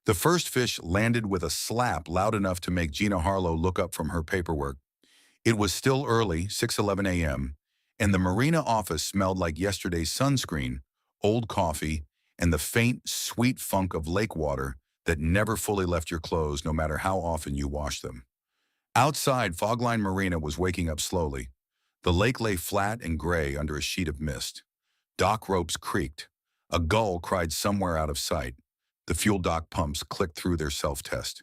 The first fish landed with a slap loud enough to make Gina Harlow look up from her paperwork. It was still early, 6:11 a.m., and the Marina office smelled like yesterday's sunscreen, old coffee, and the faint, sweet funk of lake water that never fully left your clothes no matter how often you washed them. Outside, Fogline Marina was waking up slowly. The lake lay flat and gray under a sheet of mist. Dock ropes creaked. A gull cried somewhere out of sight. The fuel dock pumps clicked through their self-test.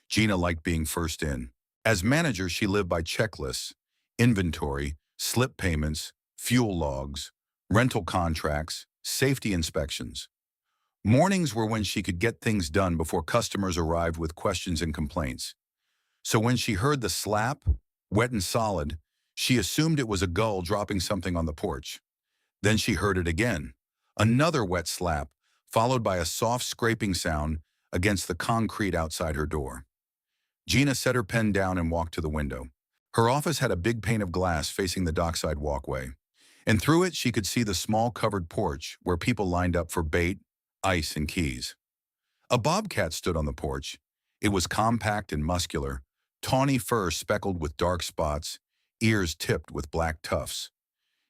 Gina liked being first in. As manager, she lived by checklists, inventory, slip payments, fuel logs, rental contracts, safety inspections. Mornings were when she could get things done before customers arrived with questions and complaints. So when she heard the slap, wet and solid, she assumed it was a gull dropping something on the porch. Then she heard it again, another wet slap, followed by a soft scraping sound against the concrete outside her door. Gina set her pen down and walked to the window. Her office had a big pane of glass facing the dockside walkway, and through it she could see the small covered porch where people lined up for bait, ice, and keys. A bobcat stood on the porch. It was compact and muscular, tawny fur speckled with dark spots, ears tipped with black tufts.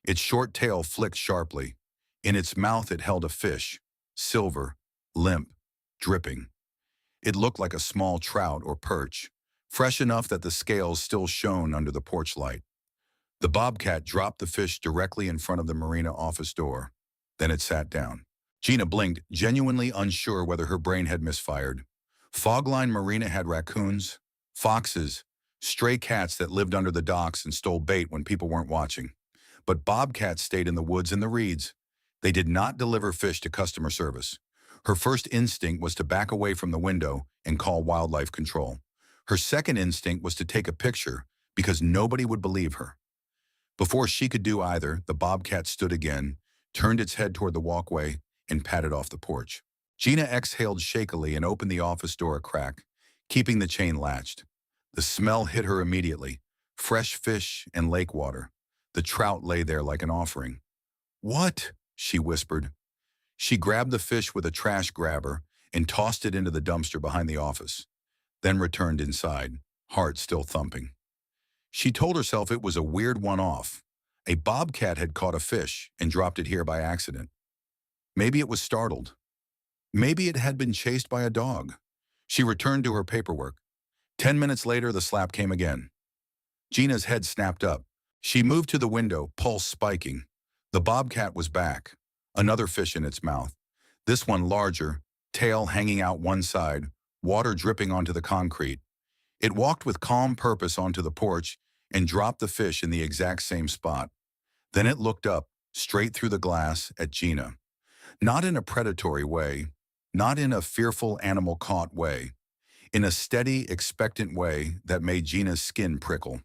Its short tail flicked sharply. In its mouth it held a fish, silver, limp, dripping. It looked like a small trout or perch, fresh enough that the scales still shone under the porch light. The bobcat dropped the fish directly in front of the Marina office door. Then it sat down. Gina blinked, genuinely unsure whether her brain had misfired. Fogline Marina had raccoons, foxes, stray cats that lived under the docks and stole bait when people weren't watching. But bobcats stayed in the woods and the reeds. They did not deliver fish to customer service. Her first instinct was to back away from the window and call wildlife control. Her second instinct was to take a picture because nobody would believe her. Before she could do either, the bobcat stood again, turned its head toward the walkway, and padded off the porch. Gina exhaled shakily and opened the office door a crack, keeping the chain latched. The smell hit her immediately. Fresh fish and lake water. The trout lay there like an offering. "What?" she whispered. She grabbed the fish with a trash grabber and tossed it into the dumpster behind the office, then returned inside, heart still thumping. She told herself it was a weird one-off. A bobcat had caught a fish and dropped it here by accident. Maybe it was startled. Maybe it had been chased by a dog. She returned to her paperwork. 10 minutes later, the slap came again. Gina's head snapped up. She moved to the window, pulse spiking. The bobcat was back, another fish in its mouth. This one larger, tail hanging out one side, water dripping onto the concrete. It walked with calm purpose onto the porch and dropped the fish in the exact same spot. Then it looked up, straight through the glass, at Gina. Not in a predatory way, not in a fearful animal-caught way. In a steady, expectant way that made Gina's skin prickle.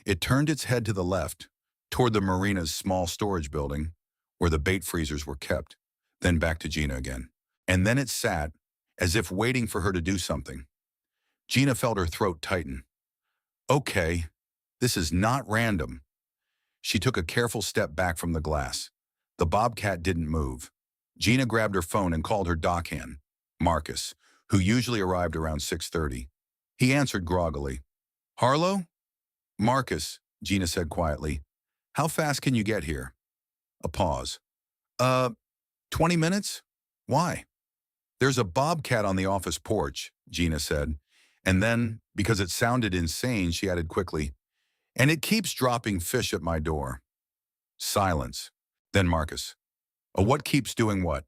It turned its head to the left, toward the Marina's small storage building, where the bait freezers were kept, then back to Gina again. And then it sat, as if waiting for her to do something. Gina felt her throat tighten. Okay, this is not random. She took a careful step back from the glass. The bobcat didn't move. Gina grabbed her phone and called her dockhand, Marcus, who usually arrived around 6:30. He answered groggily. "Harlow?" "Marcus," Gina said quietly. "How fast can you get here?" A pause. 20 minutes? Why?" "There's a bobcat on the office porch," Gina said. And then, because it sounded insane, she added quickly, "And it keeps dropping fish at my door." Silence. Then Marcus. What keeps doing what?"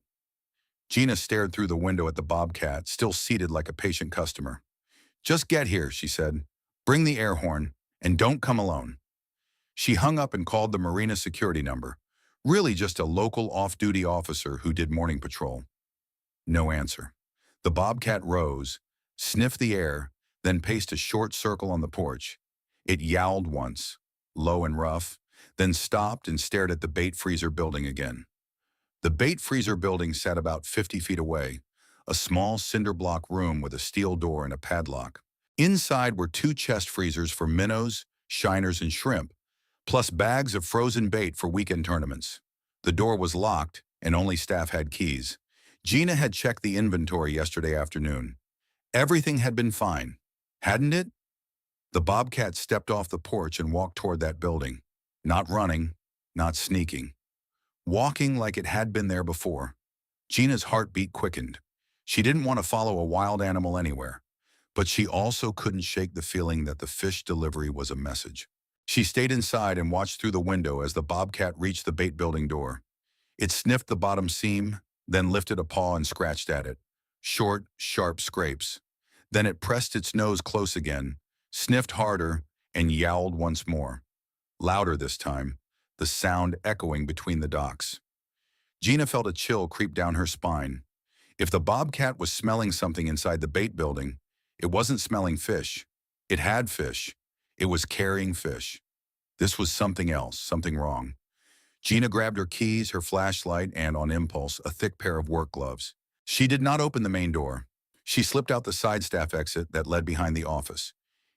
Gina stared through the window at the bobcat, still seated like a patient customer. "Just get here," she said. "Bring the air horn, and don't come alone." She hung up and called the Marina security number, really just a local off-duty officer who did morning patrol. No answer. The bobcat rose, sniffed the air, then paced a short circle on the porch. It yowled once, low and rough, then stopped and stared at the bait freezer building again. The bait freezer building sat about 50 feet away, a small cinder block room with a steel door and a padlock. Inside were 2 chest freezers for minnows, shiners, and shrimp, plus bags of frozen bait for weekend tournaments. The door was locked, and only staff had keys. Gina had checked the inventory yesterday afternoon. Everything had been fine, hadn't it? The bobcat stepped off the porch and walked toward that building. Not running, not sneaking. Walking like it had been there before. Gina's heartbeat quickened. She didn't want to follow a wild animal anywhere, but she also couldn't shake the feeling that the fish delivery was a message. She stayed inside and watched through the window as the bobcat reached the bait building door. It sniffed the bottom seam, then lifted a paw and scratched at it. Short, sharp scrapes. Then it pressed its nose close again, sniffed harder, and yowled once more. Louder this time, the sound echoing between the docks. Gina felt a chill creep down her spine. If the bobcat was smelling something inside the bait building, it wasn't smelling fish. It had fish. It was carrying fish. This was something else, something wrong. Gina grabbed her keys, her flashlight, and, on impulse, a thick pair of work gloves. She did not open the main door. She slipped out the side staff exit that led behind the office,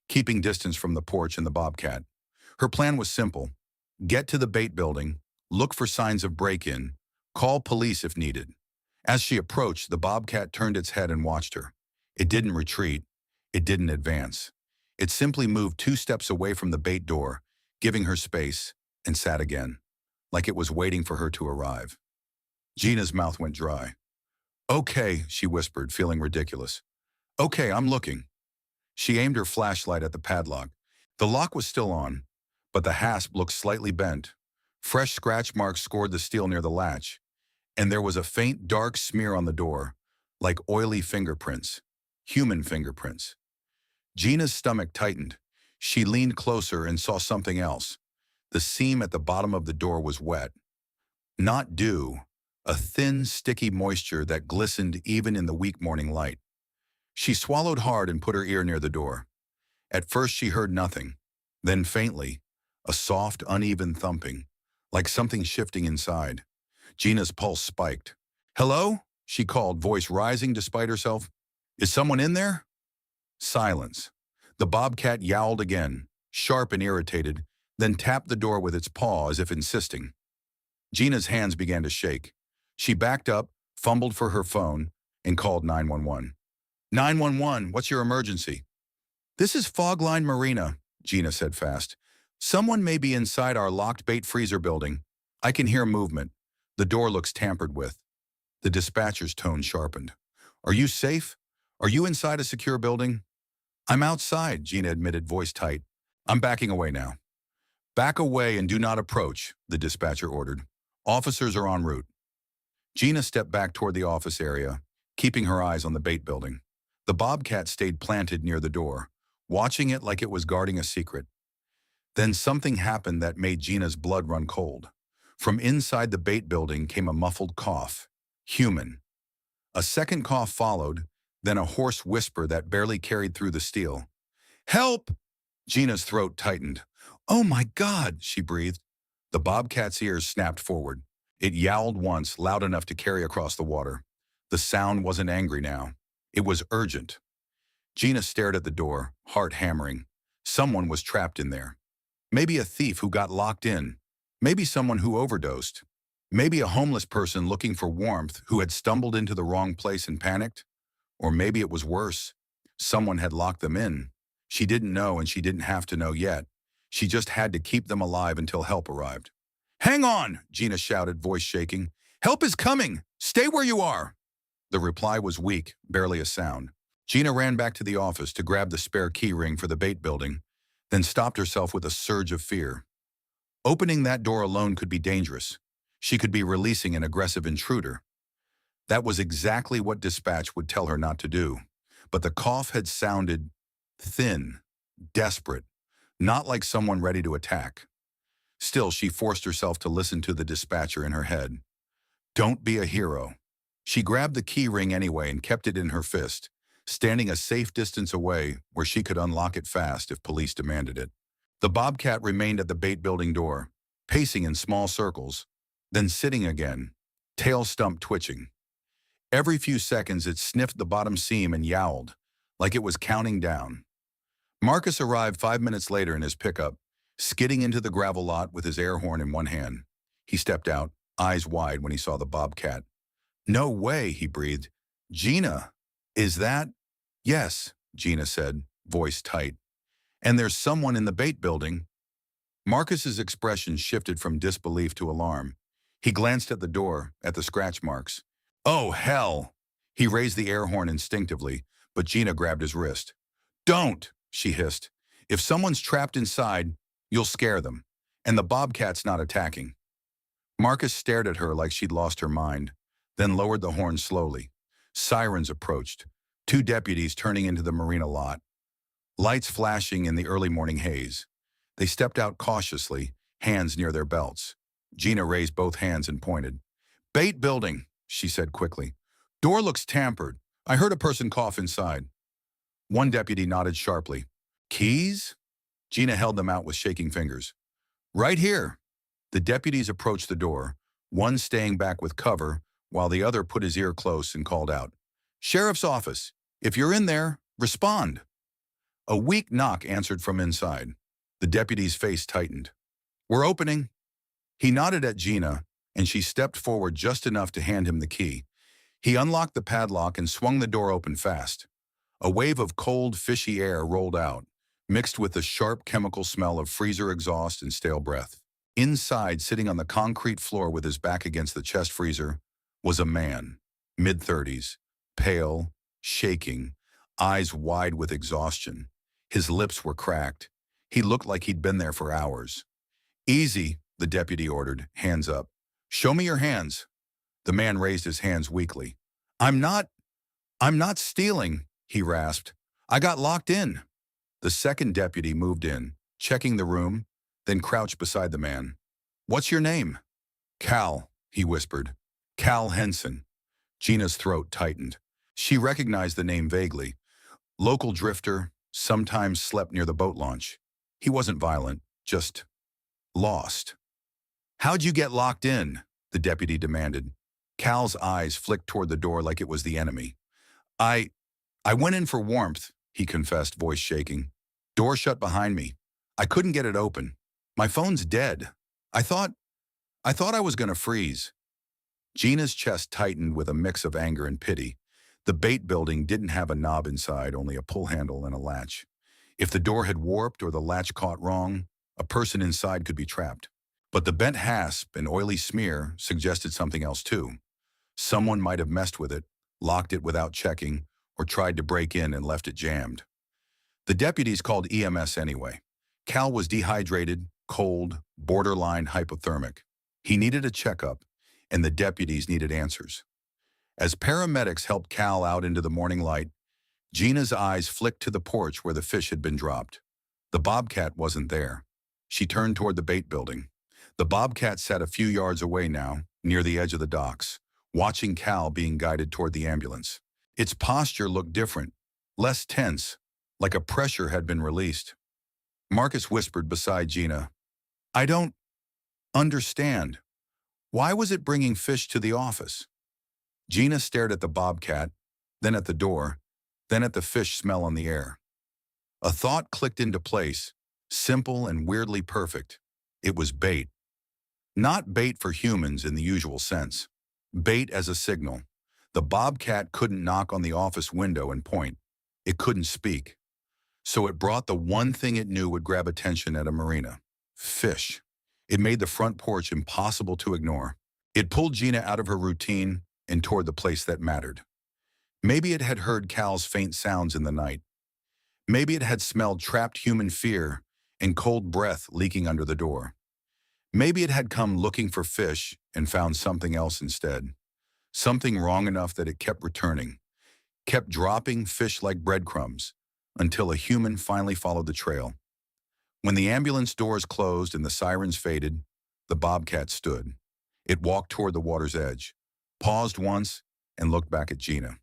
keeping distance from the porch and the bobcat. Her plan was simple. Get to the bait building, look for signs of break-in, call police if needed. As she approached, the bobcat turned its head and watched her. It didn't retreat. It didn't advance. It simply moved 2 steps away from the bait door, giving her space, and sat again, like it was waiting for her to arrive. Gina's mouth went dry. "Okay," she whispered, feeling ridiculous. "Okay, I'm looking." She aimed her flashlight at the padlock. The lock was still on, but the hasp looked slightly bent. Fresh scratch marks scored the steel near the latch, and there was a faint dark smear on the door, like oily fingerprints, human fingerprints. Gina's stomach tightened. She leaned closer and saw something else. The seam at the bottom of the door was wet. Not dew, a thin, sticky moisture that glistened even in the weak morning light. She swallowed hard and put her ear near the door. At first she heard nothing. Then faintly, a soft, uneven thumping, like something shifting inside. Gina's pulse spiked. "Hello?" she called, voice rising despite herself. "Is someone in there?" Silence. The bobcat yowled again, sharp and irritated, then tapped the door with its paw as if insisting. Gina's hands began to shake. She backed up, fumbled for her phone, and called 911. "911, what's your emergency?" "This is Fogline Marina," Gina said fast. "Someone may be inside our locked bait freezer building. I can hear movement. The door looks tampered with." The dispatcher's tone sharpened. "Are you safe? Are you inside a secure building?" "I'm outside," Gina admitted, voice tight. "I'm backing away now." "Back away and do not approach," the dispatcher ordered. "Officers are en route." Gina stepped back toward the office area, keeping her eyes on the bait building. The bobcat stayed planted near the door, watching it like it was guarding a secret. Then something happened that made Gina's blood run cold. From inside the bait building came a muffled cough. Human. A second cough followed, then a hoarse whisper that barely carried through the steel. "Help!" Gina's throat tightened. "Oh my God," she breathed. The bobcat's ears snapped forward. It yowled once, loud enough to carry across the water. The sound wasn't angry now. It was urgent. Gina stared at the door, heart hammering. Someone was trapped in there. Maybe a thief who got locked in. Maybe someone who overdosed. Maybe a homeless person looking for warmth who had stumbled into the wrong place and panicked. Or maybe it was worse. Someone had locked them in. She didn't know, and she didn't have to know yet. She just had to keep them alive until help arrived. "Hang on," Gina shouted, voice shaking. "Help is coming! Stay where you are!" The reply was weak, barely a sound. Gina ran back to the office to grab the spare key ring for the bait building, then stopped herself with a surge of fear. Opening that door alone could be dangerous. She could be releasing an aggressive intruder. That was exactly what dispatch would tell her not to do. But the cough had sounded thin, desperate, not like someone ready to attack. Still, she forced herself to listen to the dispatcher in her head. "Don't be a hero." She grabbed the key ring anyway and kept it in her fist, standing a safe distance away where she could unlock it fast if police demanded it. The bobcat remained at the bait building door, pacing in small circles, then sitting again, tail stump twitching. Every few seconds it sniffed the bottom seam and yowled, like it was counting down. Marcus arrived 5 minutes later in his pickup, skidding into the gravel lot with his air horn in one hand. He stepped out, eyes wide when he saw the bobcat. "No way," he breathed. "Gina, is that..." Yes, Gina said, voice tight. And there's someone in the bait building. Marcus's expression shifted from disbelief to alarm. He glanced at the door, at the scratch marks. Oh, hell! He raised the air horn instinctively, but Gina grabbed his wrist. Don't, she hissed. If someone's trapped inside, you'll scare them. And the bobcat's not attacking. Marcus stared at her like she'd lost her mind, then lowered the horn slowly. Sirens approached, 2 deputies turning into the Marina lot, lights flashing in the early morning haze. They stepped out cautiously, hands near their belts. Gina raised both hands and pointed. Bait building, she said quickly. Door looks tampered. I heard a person cough inside. One deputy nodded sharply. Keys? Gina held them out with shaking fingers. Right here. The deputies approached the door, one staying back with cover, while the other put his ear close and called out. Sheriff's office. If you're in there, respond. A weak knock answered from inside. The deputy's face tightened. We're opening. He nodded at Gina, and she stepped forward just enough to hand him the key. He unlocked the padlock and swung the door open fast. A wave of cold, fishy air rolled out, mixed with the sharp chemical smell of freezer exhaust and stale breath. Inside, sitting on the concrete floor with his back against the chest freezer, was a man, mid-30s, pale, shaking, eyes wide with exhaustion. His lips were cracked. He looked like he'd been there for hours. Easy, the deputy ordered, hands up. Show me your hands. The man raised his hands weakly. I'm not stealing, he rasped. I got locked in. The second deputy moved in, checking the room, then crouched beside the man. What's your name? Cal, he whispered. Cal Henson. Gina's throat tightened. She recognized the name vaguely. Local drifter, sometimes slept near the boat launch. He wasn't violent, just lost. How'd you get locked in? The deputy demanded. Cal's eyes flicked toward the door like it was the enemy. I went in for warmth, he confessed, voice shaking. Door shut behind me. I couldn't get it open. My phone's dead. I thought I was going to freeze. Gina's chest tightened with a mix of anger and pity. The bait building didn't have a knob inside, only a pull handle and a latch. If the door had warped or the latch caught wrong, a person inside could be trapped. But the bent hasp and oily smear suggested something else too. Someone might have messed with it, locked it without checking, or tried to break in and left it jammed. The deputies called EMS anyway. Cal was dehydrated, cold, borderline hypothermic. He needed a checkup, and the deputies needed answers. As paramedics helped Cal out into the morning light, Gina's eyes flicked to the porch where the fish had been dropped. The bobcat wasn't there. She turned toward the bait building. The bobcat sat a few yards away now, near the edge of the docks, watching Cal being guided toward the ambulance. Its posture looked different, less tense, like a pressure had been released. Marcus whispered beside Gina, I don't understand. Why was it bringing fish to the office? Gina stared at the bobcat, then at the door, then at the fish smell on the air. A thought clicked into place, simple and weirdly perfect. It was bait. Not bait for humans in the usual sense. Bait as a signal. The bobcat couldn't knock on the office window and point. It couldn't speak. So it brought the one thing it knew would grab attention at a marina. Fish. It made the front porch impossible to ignore. It pulled Gina out of her routine and toward the place that mattered. Maybe it had heard Cal's faint sounds in the night. Maybe it had smelled trapped human fear and cold breath leaking under the door. Maybe it had come looking for fish and found something else instead. Something wrong enough that it kept returning, kept dropping fish like breadcrumbs, until a human finally followed the trail. When the ambulance doors closed and the sirens faded, the bobcat stood. It walked toward the water's edge, paused once, and looked back at Gina.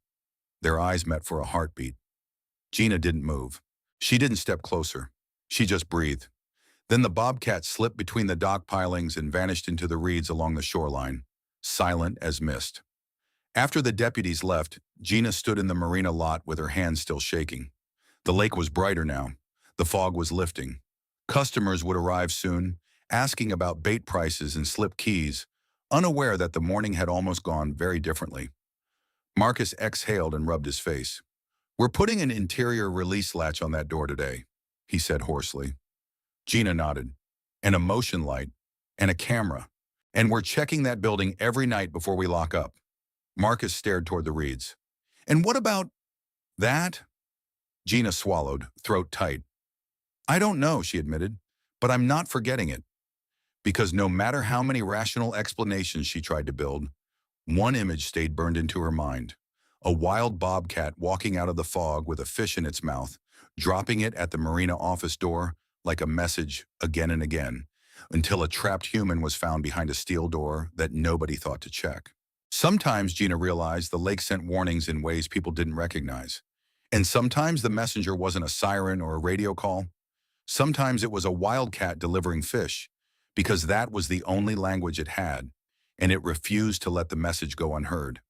Their eyes met for a heartbeat. Gina didn't move. She didn't step closer. She just breathed. Then the bobcat slipped between the dock pilings and vanished into the reeds along the shoreline, silent as mist. After the deputies left, Gina stood in the marina lot with her hands still shaking. The lake was brighter now. The fog was lifting. Customers would arrive soon, asking about bait prices and slip keys, unaware that the morning had almost gone very differently. Marcus exhaled and rubbed his face. We're putting an interior release latch on that door today, he said hoarsely. Gina nodded. And a motion light, and a camera. And we're checking that building every night before we lock up. Marcus stared toward the reeds. And what about that? Gina swallowed, throat tight. I don't know, she admitted, but I'm not forgetting it. Because no matter how many rational explanations she tried to build, one image stayed burned into her mind. A wild bobcat walking out of the fog with a fish in its mouth, dropping it at the Marina office door like a message again and again, until a trapped human was found behind a steel door that nobody thought to check. Sometimes Gina realized the lake sent warnings in ways people didn't recognize. And sometimes the messenger wasn't a siren or a radio call. Sometimes it was a wildcat delivering fish, because that was the only language it had, and it refused to let the message go unheard.